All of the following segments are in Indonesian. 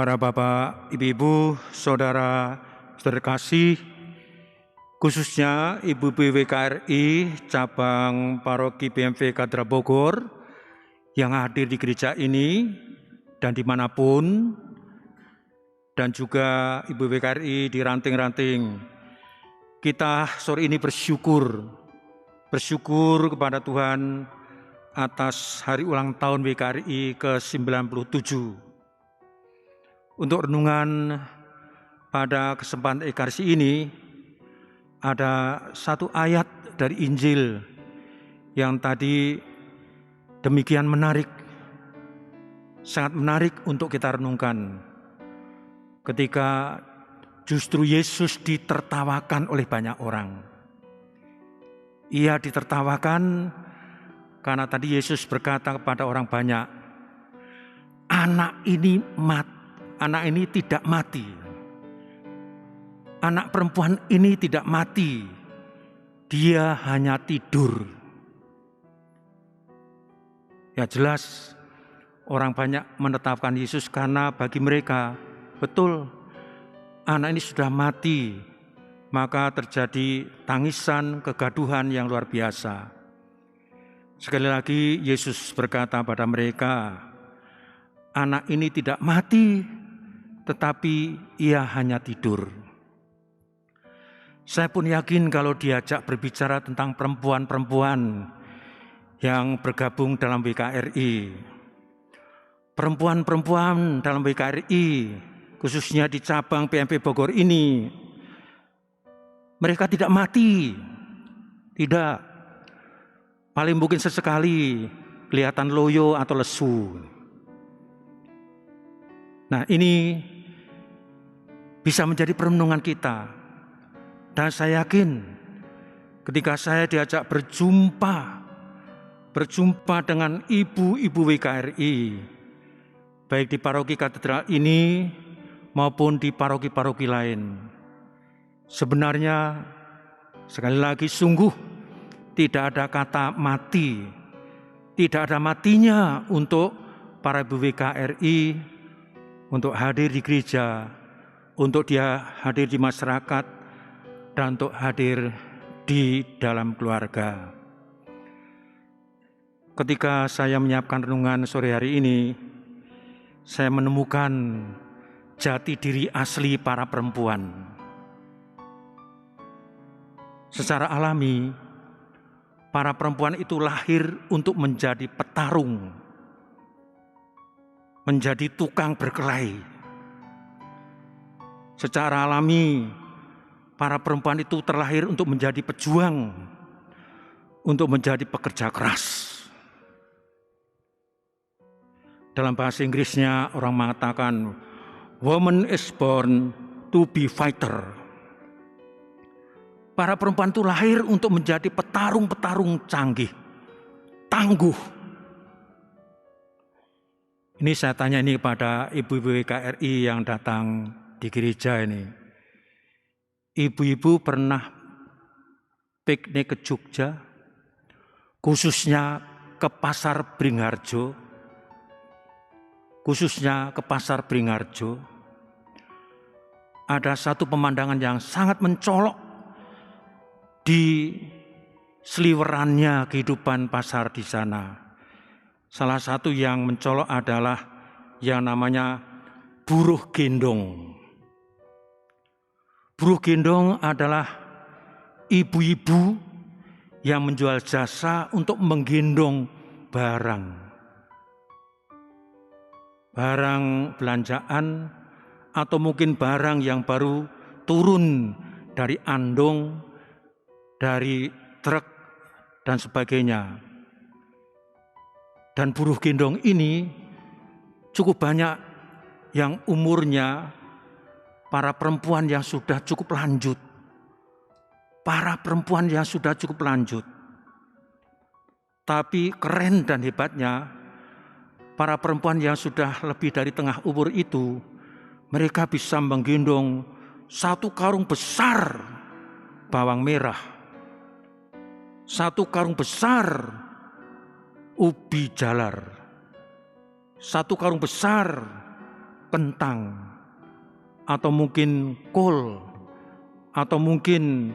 Para bapak, ibu-ibu, saudara kasih, khususnya Ibu WKRI cabang paroki BMV Kadra Bogor yang hadir di gereja ini dan dimanapun, dan juga Ibu WKRI di ranting-ranting. Kita sore ini bersyukur kepada Tuhan atas hari ulang tahun WKRI ke-97. Untuk renungan pada kesempatan Ekaristi ini, ada satu ayat dari Injil yang tadi demikian menarik, sangat menarik untuk kita renungkan. Ketika justru Yesus ditertawakan oleh banyak orang. Ia ditertawakan karena tadi Yesus berkata kepada orang banyak, anak ini tidak mati. Anak perempuan ini tidak mati. Dia hanya tidur. Ya jelas orang banyak menetapkan Yesus karena bagi mereka betul anak ini sudah mati. Maka terjadi tangisan, kegaduhan yang luar biasa. Sekali lagi Yesus berkata pada mereka, anak ini tidak mati, tetapi ia hanya tidur. Saya pun yakin kalau diajak berbicara tentang perempuan-perempuan yang bergabung dalam WKRI, perempuan-perempuan dalam WKRI, khususnya di cabang PMP Bogor ini, mereka tidak mati, tidak. Paling mungkin sesekali kelihatan loyo atau lesu. Nah, ini bisa menjadi perenungan kita. Dan saya yakin ketika saya diajak berjumpa dengan ibu-ibu WKRI, baik di paroki katedral ini maupun di paroki-paroki lain. Sebenarnya sekali lagi sungguh tidak ada kata mati, tidak ada matinya untuk para ibu WKRI untuk hadir di gereja, untuk dia hadir di masyarakat, dan untuk hadir di dalam keluarga. Ketika saya menyiapkan renungan sore hari ini, saya menemukan jati diri asli para perempuan. Secara alami, para perempuan itu lahir untuk menjadi petarung, menjadi tukang berkelahi. Secara alami, para perempuan itu terlahir untuk menjadi pejuang, untuk menjadi pekerja keras. Dalam bahasa Inggrisnya orang mengatakan, woman is born to be fighter. Para perempuan itu lahir untuk menjadi petarung-petarung canggih, tangguh. Ini saya tanya ini kepada ibu-ibu WKRI yang datang di gereja ini. Ibu-ibu pernah piknik ke Jogja, khususnya ke Pasar Bringharjo, Ada satu pemandangan yang sangat mencolok di seliwerannya kehidupan pasar di sana. Salah satu yang mencolok adalah yang namanya buruh gendong. Buruh gendong adalah ibu-ibu yang menjual jasa untuk menggendong barang belanjaan, atau mungkin barang yang baru turun dari andong, dari truk, dan sebagainya. Dan buruh gendong ini cukup banyak yang umurnya para perempuan yang sudah cukup lanjut. Tapi keren dan hebatnya, para perempuan yang sudah lebih dari tengah umur itu, mereka bisa menggendong satu karung besar bawang merah, satu karung besar ubi jalar, satu karung besar kentang, atau mungkin kol, atau mungkin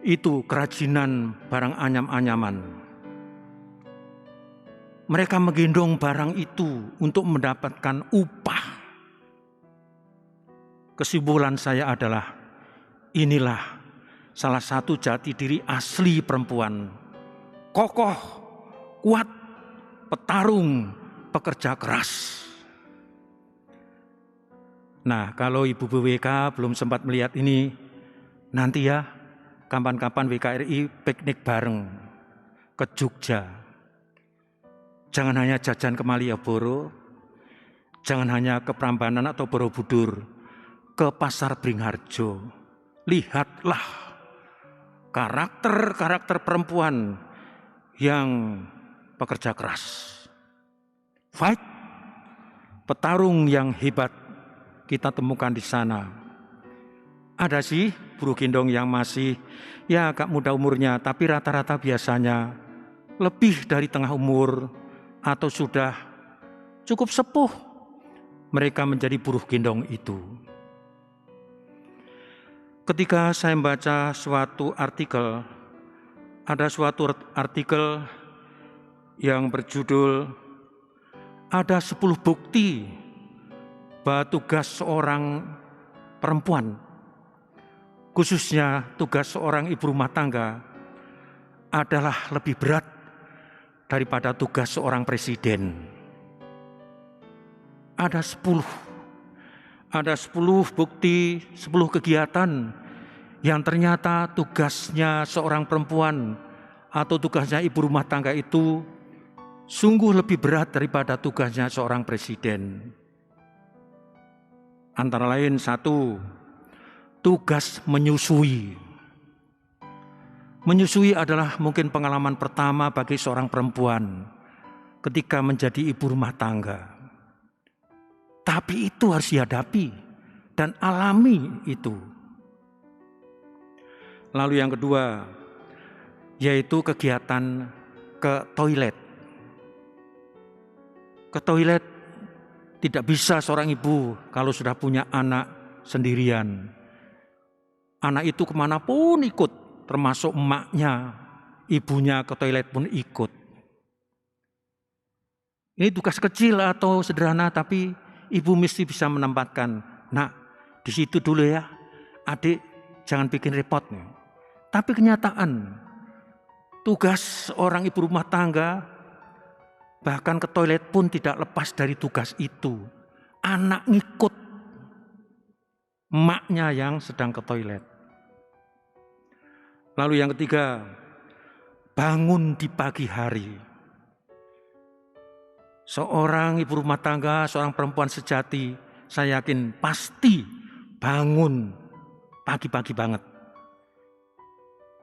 itu kerajinan barang anyam-anyaman. Mereka menggendong barang itu untuk mendapatkan upah. Kesimpulan saya adalah, inilah salah satu jati diri asli perempuan. Kokoh, kuat, petarung, pekerja keras. Nah, kalau Ibu BWK belum sempat melihat ini, nanti ya, kapan-kapan WKRI piknik bareng ke Jogja. Jangan hanya jajan ke Malioboro, jangan hanya ke Prambanan atau Borobudur, ke Pasar Beringharjo. Lihatlah karakter-karakter perempuan yang pekerja keras. Fight, petarung yang hebat kita temukan di sana. Ada sih buruh gendong yang masih ya agak muda umurnya, tapi rata-rata biasanya lebih dari tengah umur atau sudah cukup sepuh. Mereka menjadi buruh gendong itu. Ketika saya membaca suatu artikel, ada suatu artikel yang berjudul ada 10 bukti bahwa tugas seorang perempuan, khususnya tugas seorang ibu rumah tangga, adalah lebih berat daripada tugas seorang presiden. Ada 10 bukti, 10 kegiatan yang ternyata tugasnya seorang perempuan atau tugasnya ibu rumah tangga itu sungguh lebih berat daripada tugasnya seorang presiden. Antara lain 1, tugas menyusui. Menyusui adalah mungkin pengalaman pertama bagi seorang perempuan ketika menjadi ibu rumah tangga. Tapi itu harus dihadapi dan alami itu. Lalu yang kedua, yaitu kegiatan ke toilet. Ke toilet tidak bisa seorang ibu kalau sudah punya anak sendirian. Anak itu kemanapun ikut, termasuk emaknya, ibunya ke toilet pun ikut. Ini tugas kecil atau sederhana, tapi ibu mesti bisa menempatkan. Nak, di situ dulu ya, adik jangan bikin repot. Tapi kenyataan, tugas orang ibu rumah tangga, bahkan ke toilet pun tidak lepas dari tugas itu. Anak ngikut emaknya yang sedang ke toilet. Lalu yang ketiga, bangun di pagi hari. Seorang ibu rumah tangga, seorang perempuan sejati, saya yakin pasti bangun pagi-pagi banget.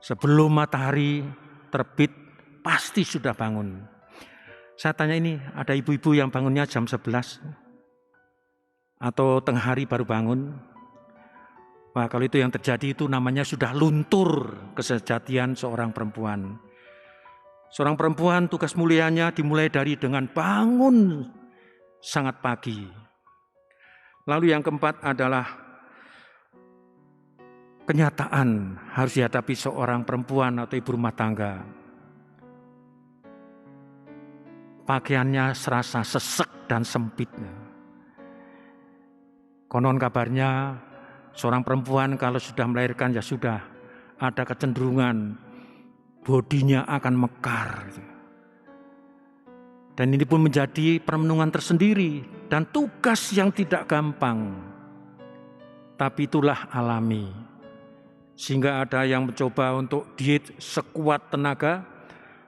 Sebelum matahari terbit, pasti sudah bangun. Saya tanya ini, ada ibu-ibu yang bangunnya jam 11 atau tengah hari baru bangun? Wah, kalau itu yang terjadi itu namanya sudah luntur kesejatian seorang perempuan. Seorang perempuan tugas mulianya dimulai dari dengan bangun sangat pagi. Lalu yang keempat adalah kenyataan harus dihadapi seorang perempuan atau ibu rumah tangga. Pakaiannya serasa sesek dan sempit. Konon kabarnya seorang perempuan kalau sudah melahirkan ya sudah ada kecenderungan bodinya akan mekar. Dan ini pun menjadi perenungan tersendiri dan tugas yang tidak gampang. Tapi itulah alami. Sehingga ada yang mencoba untuk diet sekuat tenaga,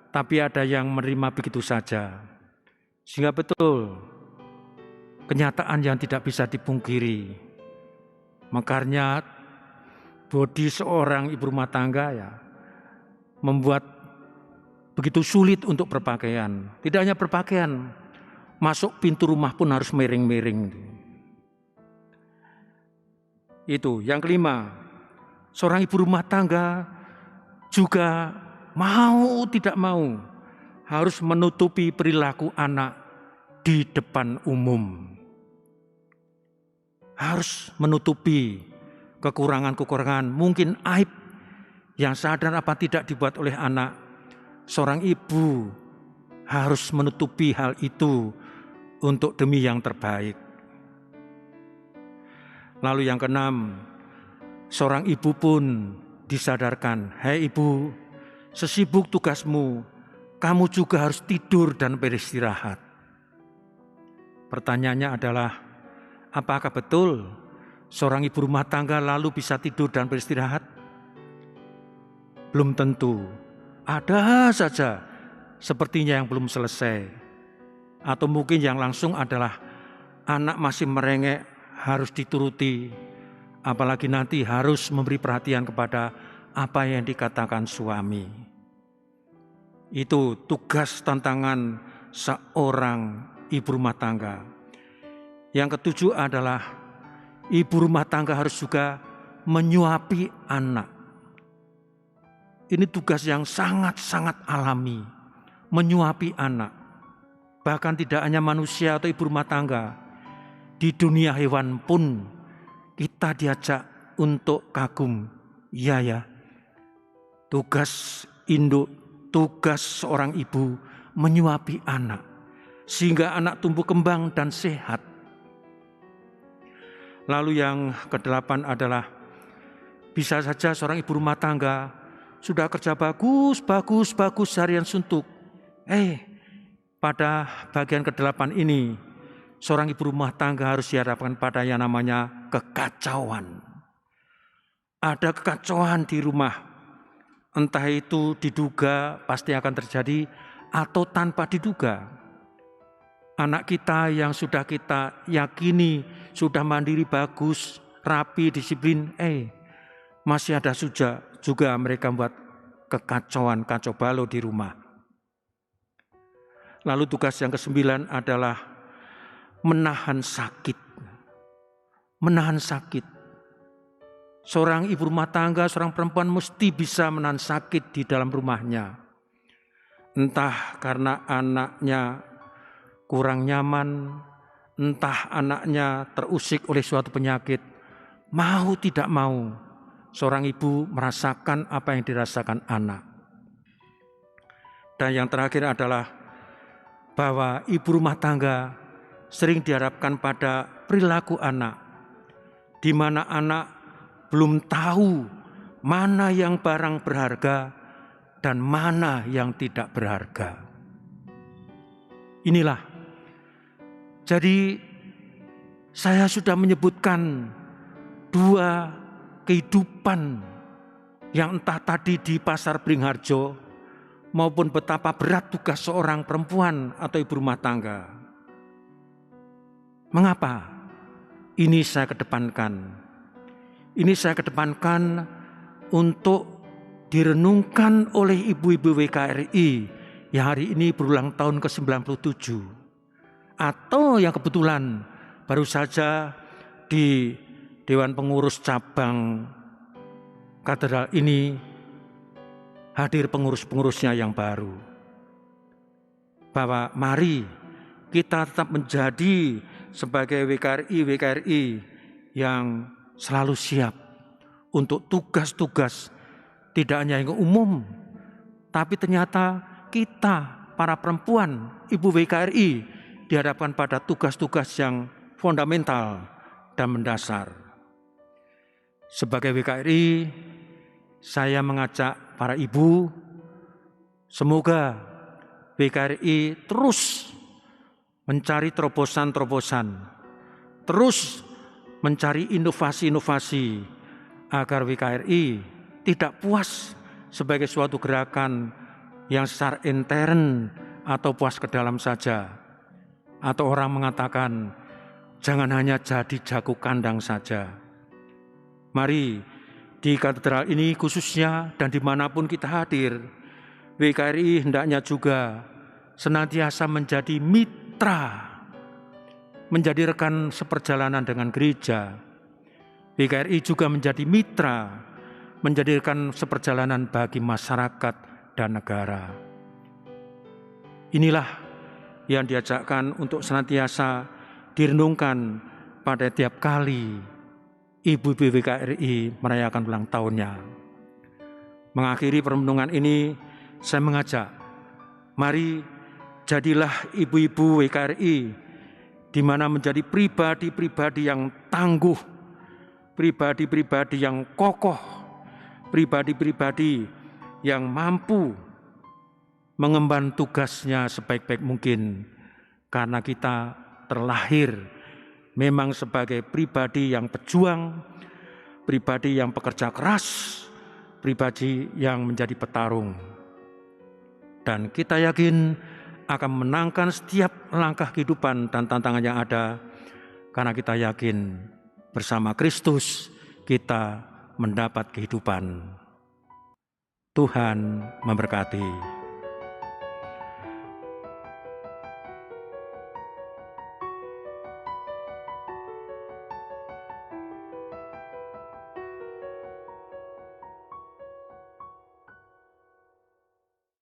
tapi ada yang menerima begitu saja. Sehingga betul, kenyataan yang tidak bisa dipungkiri. Mekarnya bodi seorang ibu rumah tangga ya membuat begitu sulit untuk berpakaian. Tidak hanya berpakaian, masuk pintu rumah pun harus miring-miring. Itu. Yang kelima, seorang ibu rumah tangga juga mau tidak mau harus menutupi perilaku anak di depan umum. harus menutupi kekurangan-kekurangan, mungkin aib yang sadar apa tidak dibuat oleh anak. Seorang ibu harus menutupi hal itu untuk demi yang terbaik. Lalu yang keenam, seorang ibu pun disadarkan, "Hei ibu, sesibuk tugasmu, kamu juga harus tidur dan beristirahat." Pertanyaannya adalah, apakah betul seorang ibu rumah tangga lalu bisa tidur dan beristirahat? Belum tentu. Ada saja sepertinya yang belum selesai. Atau mungkin yang langsung adalah anak masih merengek, harus dituruti. Apalagi nanti harus memberi perhatian kepada apa yang dikatakan suami. Itu tugas tantangan seorang ibu rumah tangga. Yang ketujuh adalah ibu rumah tangga harus juga menyuapi anak. Ini tugas yang sangat-sangat alami, menyuapi anak. Bahkan tidak hanya manusia atau ibu rumah tangga, di dunia hewan pun kita diajak untuk kagum. Iya ya, tugas induk, tugas seorang ibu menyuapi anak, sehingga anak tumbuh kembang dan sehat. Lalu yang kedelapan adalah, bisa saja seorang ibu rumah tangga sudah kerja bagus harian suntuk. Pada bagian kedelapan ini, seorang ibu rumah tangga harus dihadapkan pada yang namanya kekacauan. Ada kekacauan di rumah, entah itu diduga pasti akan terjadi atau tanpa diduga. Anak kita yang sudah kita yakini sudah mandiri bagus, rapi, disiplin, masih ada juga mereka membuat kekacauan, kacau balau di rumah. Lalu tugas yang ke-9 adalah menahan sakit. Menahan sakit. Seorang ibu rumah tangga, seorang perempuan mesti bisa menahan sakit di dalam rumahnya. Entah karena anaknya kurang nyaman, entah anaknya terusik oleh suatu penyakit, mau tidak mau, seorang ibu merasakan apa yang dirasakan anak. Dan yang terakhir adalah bahwa ibu rumah tangga sering dihadapkan pada perilaku anak, di mana anak belum tahu mana yang barang berharga dan mana yang tidak berharga. Inilah, jadi saya sudah menyebutkan 2 kehidupan yang entah tadi di Pasar Beringharjo maupun betapa berat tugas seorang perempuan atau ibu rumah tangga. Mengapa ini saya kedepankan? Ini saya kedepankan untuk direnungkan oleh ibu-ibu WKRI yang hari ini berulang tahun ke-97, atau yang kebetulan baru saja di Dewan Pengurus Cabang Katedral ini hadir pengurus-pengurusnya yang baru. Bahwa mari kita tetap menjadi sebagai WKRI yang selalu siap untuk tugas-tugas tidak hanya yang umum, tapi ternyata kita para perempuan, ibu WKRI dihadapkan pada tugas-tugas yang fundamental dan mendasar. Sebagai WKRI, saya mengajak para ibu, semoga WKRI terus mencari terobosan-terobosan, terus mencari inovasi-inovasi agar WKRI tidak puas sebagai suatu gerakan yang secara intern atau puas ke dalam saja. Atau orang mengatakan, jangan hanya jadi jago kandang saja. Mari di katedral ini khususnya dan dimanapun kita hadir, WKRI hendaknya juga senantiasa menjadi mitra, menjadi rekan seperjalanan dengan gereja. WKRI juga menjadi mitra, menjadi rekan seperjalanan bagi masyarakat dan negara. Inilah yang diajakkan untuk senantiasa direnungkan pada tiap kali Ibu-ibu WKRI merayakan ulang tahunnya. Mengakhiri perenungan ini, saya mengajak, mari jadilah ibu-ibu WKRI, di mana menjadi pribadi-pribadi yang tangguh, pribadi-pribadi yang kokoh, pribadi-pribadi yang mampu mengemban tugasnya sebaik-baik mungkin, karena kita terlahir memang sebagai pribadi yang pejuang, pribadi yang pekerja keras, pribadi yang menjadi petarung. Dan kita yakin akan menangkan setiap langkah kehidupan dan tantangan yang ada, karena kita yakin bersama Kristus kita mendapat kehidupan. Tuhan memberkati.